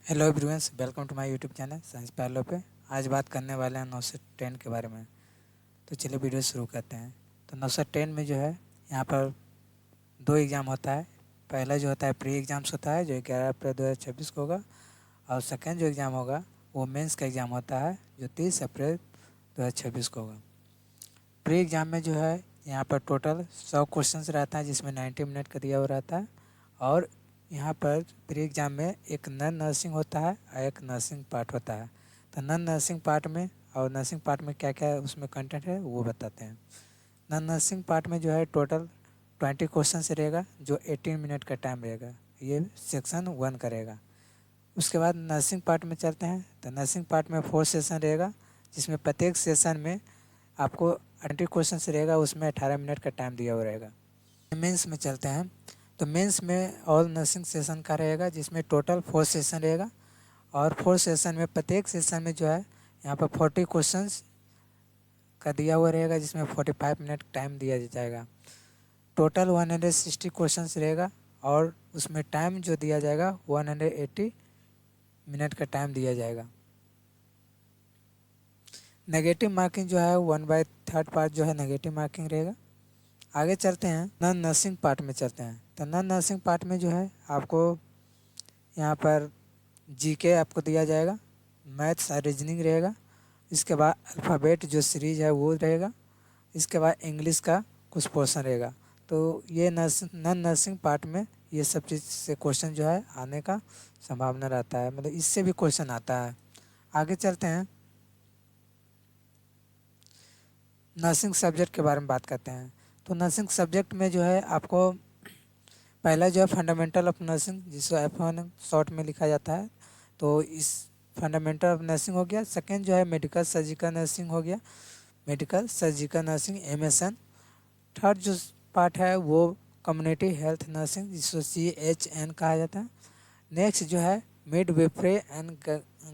Hello everyone, welcome to my YouTube channel science पैलो पे। आज बात करने वाले हैं 910 के बारे में। तो चलिए वीडियो शुरू करते हैं। तो 910 में जो है यहाँ पर दो एग्ज़ाम होता है। पहला जो होता है प्री एग्ज़ाम्स होता है जो 11 अप्रैल 2026 को होगा, और सेकेंड जो एग्ज़ाम होगा वो मेंस का एग्ज़ाम होता है जो 30 अप्रैल 2026 को होगा। प्री एग्ज़ाम में जो है यहाँ पर टोटल 100 क्वेश्चन रहता है जिसमें 90 मिनट का दिया हुआ रहता है। और यहाँ पर प्री एग्ज़ाम में एक नॉन नर्सिंग होता है और एक नर्सिंग पार्ट होता है। तो नॉन नर्सिंग पार्ट में और नर्सिंग पार्ट में क्या क्या उसमें कंटेंट है वो बताते हैं। नॉन नर्सिंग पार्ट में जो है टोटल 20 क्वेश्चन रहेगा जो 18 मिनट का टाइम रहेगा। ये सेक्शन 1 करेगा। उसके बाद नर्सिंग पार्ट में चलते हैं। तो नर्सिंग पार्ट में 4 सेशन रहेगा जिसमें प्रत्येक सेशन में आपको 20 क्वेश्चन रहेगा, उसमें 18 मिनट का टाइम दिया हुआ रहेगा। मेंस में चलते हैं। तो मेंस में ऑल नर्सिंग सेशन का रहेगा जिसमें टोटल 4 सेशन रहेगा, और 4 सेशन में प्रत्येक सेशन में जो है यहाँ पर 40 क्वेश्चंस का दिया हुआ रहेगा जिसमें 45 मिनट टाइम दिया जाएगा। टोटल 160 क्वेश्चंस रहेगा और उसमें टाइम जो दिया जाएगा 180 मिनट का टाइम दिया जाएगा। नेगेटिव मार्किंग जो है 1/3 पार्ट जो है नेगेटिव मार्किंग रहेगा। आगे चलते हैं, नॉन नर्सिंग पार्ट में चलते हैं। तो नॉन नर्सिंग पार्ट में जो है आपको यहाँ पर जीके आपको दिया जाएगा, मैथ्स और रीजनिंग रहेगा। इसके बाद अल्फ़ाबेट जो सीरीज है वो रहेगा। इसके बाद इंग्लिश का कुछ पोर्शन रहेगा। तो ये नॉन नर्सिंग पार्ट में ये सब चीज़ से क्वेश्चन जो है आने का संभावना रहता है, मतलब इससे भी क्वेश्चन आता है। आगे चलते हैं, नर्सिंग सब्जेक्ट के बारे में बात करते हैं। तो नर्सिंग सब्जेक्ट में जो है आपको पहला जो है फंडामेंटल ऑफ नर्सिंग जिसको F1 शॉर्ट में लिखा जाता है, तो इस फंडामेंटल ऑफ नर्सिंग हो गया। सेकेंड जो है मेडिकल सर्जिकल नर्सिंग हो गया, medical surgical nursing MSN। Third जो पार्ट है वो कम्युनिटी हेल्थ नर्सिंग जिसको CHN कहा जाता है। नेक्स्ट जो है मिडवाइफरी एंड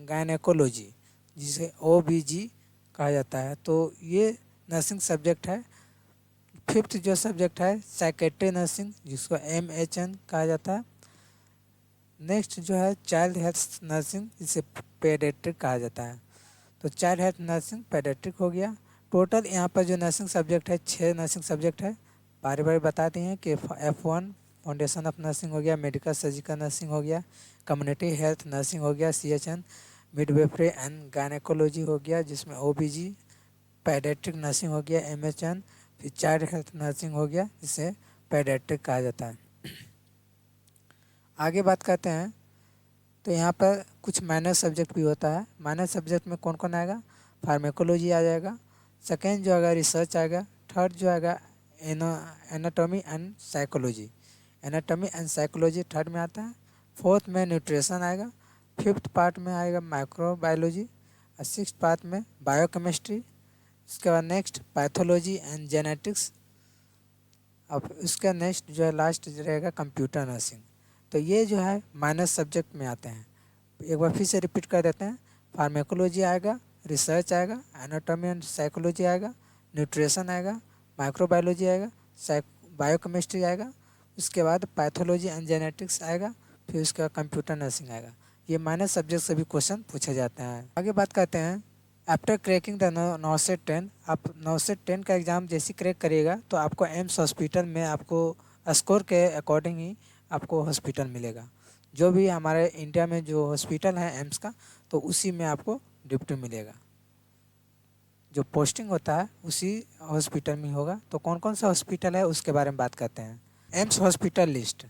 गायनेकोलॉजी जिसे OBG कहा जाता है। तो ये नर्सिंग सब्जेक्ट है। फिफ्थ जो सब्जेक्ट है साइकेट्री नर्सिंग जिसको MHN कहा जाता है। नेक्स्ट जो है चाइल्ड हेल्थ नर्सिंग जिसे पेडियाट्रिक कहा जाता है। तो चाइल्ड हेल्थ नर्सिंग पेडियाट्रिक हो गया। टोटल यहाँ पर जो नर्सिंग सब्जेक्ट है 6 नर्सिंग सब्जेक्ट है। बारी बारी बताते हैं कि F1 फाउंडेशन ऑफ नर्सिंग हो गया, मेडिकल सर्जिकल नर्सिंग हो गया, कम्युनिटी हेल्थ नर्सिंग हो गया CHN, मिडवाइफरी एंड गायनेकोलॉजी हो गया जिसमें OBG, पेडियाट्रिक नर्सिंग हो गया MHN, फिर चाइल्ड हेल्थ नर्सिंग हो गया जिसे पेडियाट्रिक कहा जाता है। आगे बात करते हैं, तो यहाँ पर कुछ माइनर सब्जेक्ट भी होता है। माइनर सब्जेक्ट में कौन कौन आएगा? फार्मेकोलॉजी आ जाएगा। सेकेंड जो आएगा रिसर्च आएगा। थर्ड जो आएगा anatomy and psychology, anatomy and psychology third में आता है। फोर्थ में न्यूट्रिशन आएगा। फिफ्थ पार्ट में आएगा माइक्रोबायोलॉजी, और सिक्स पार्ट में बायोकेमिस्ट्री। इसके बाद नेक्स्ट पैथोलॉजी एंड जेनेटिक्स। अब इसका नेक्स्ट जो है लास्ट रहेगा कंप्यूटर नर्सिंग। तो ये जो है माइनस सब्जेक्ट में आते हैं। एक बार फिर से रिपीट कर देते हैं। फार्मेकोलॉजी आएगा, रिसर्च आएगा, एनाटॉमी एंड साइकोलॉजी आएगा, न्यूट्रिशन आएगा, माइक्रोबायोलॉजी आएगा, बायोकेमिस्ट्री आएगा, उसके बाद पैथोलॉजी एंड जेनेटिक्स आएगा, फिर उसके बाद कंप्यूटर नर्सिंग आएगा। ये माइनस सब्जेक्ट से भी क्वेश्चन पूछे जाते हैं। आगे बात करते हैं, आफ्टर क्रैकिंग द 9 से 10, आप 9 से 10 का एग्ज़ाम जैसे क्रैक करिएगा तो आपको एम्स हॉस्पिटल में आपको स्कोर के अकॉर्डिंग ही आपको हॉस्पिटल मिलेगा। जो भी हमारे इंडिया में जो हॉस्पिटल है एम्स का, तो उसी में आपको ड्यूटी मिलेगा। जो पोस्टिंग होता है उसी हॉस्पिटल में होगा। तो कौन कौन सा हॉस्पिटल है उसके बारे में बात करते हैं। एम्स हॉस्पिटल लिस्ट,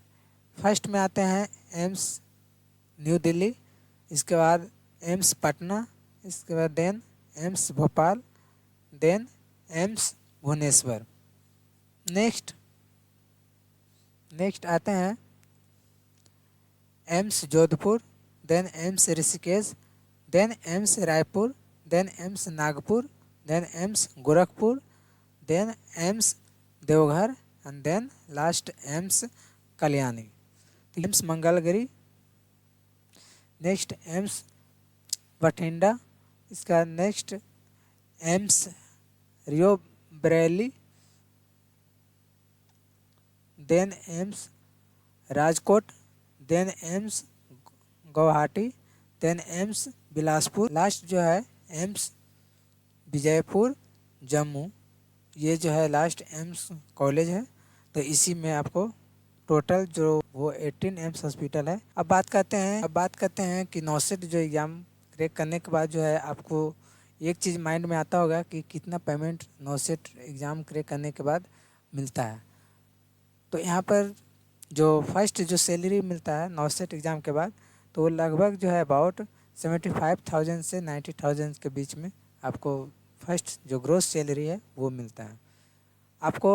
फर्स्ट में आते हैं एम्स न्यू दिल्ली, इसके बाद एम्स पटना, इसके बाद then AIIMS Bhopal, then AIIMS Bhubaneswar. Next आते हैं AIIMS Jodhpur, then AIIMS Rishikesh, then AIIMS Raipur, then AIIMS Nagpur, then AIIMS Gorakhpur, then AIIMS Deoghar, and then last AIIMS Kalyani. AIIMS Mangalagiri, next AIIMS Bathinda, इसका next AIIMS Rae Bareli, then AIIMS Rajkot, then AIIMS Guwahati, then AIIMS Bilaspur, last जो है AIIMS Vijaypur Jammu, ये जो है last AIIMS college है। तो इसी में आपको टोटल जो वो 18 एम्स हॉस्पिटल है। अब बात करते हैं कि नॉसेट जो एग्ज़ाम क्रैक करने के बाद जो है आपको एक चीज़ माइंड में आता होगा कि कितना पेमेंट नॉसेट एग्ज़ाम क्रैक करने के बाद मिलता है। तो यहाँ पर जो फर्स्ट जो सैलरी मिलता है नॉसेट एग्ज़ाम के बाद, तो वो लगभग जो है अबाउट 75,000 से 90,000 के बीच में आपको फर्स्ट जो ग्रोस सैलरी है वो मिलता है। आपको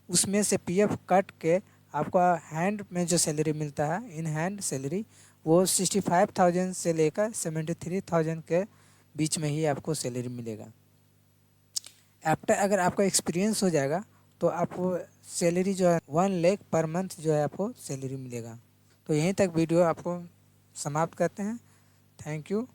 उसमें से पीएफ कट के आपका हैंड में जो सैलरी मिलता है, इन हैंड सैलरी, वो 65,000 से लेकर 73,000 के बीच में ही आपको सैलरी मिलेगा। आफ्टर अगर आपका एक्सपीरियंस हो जाएगा तो आपको सैलरी जो है 1 लाख पर मंथ जो है आपको सैलरी मिलेगा। तो यहीं तक वीडियो आपको समाप्त करते हैं। Thank you.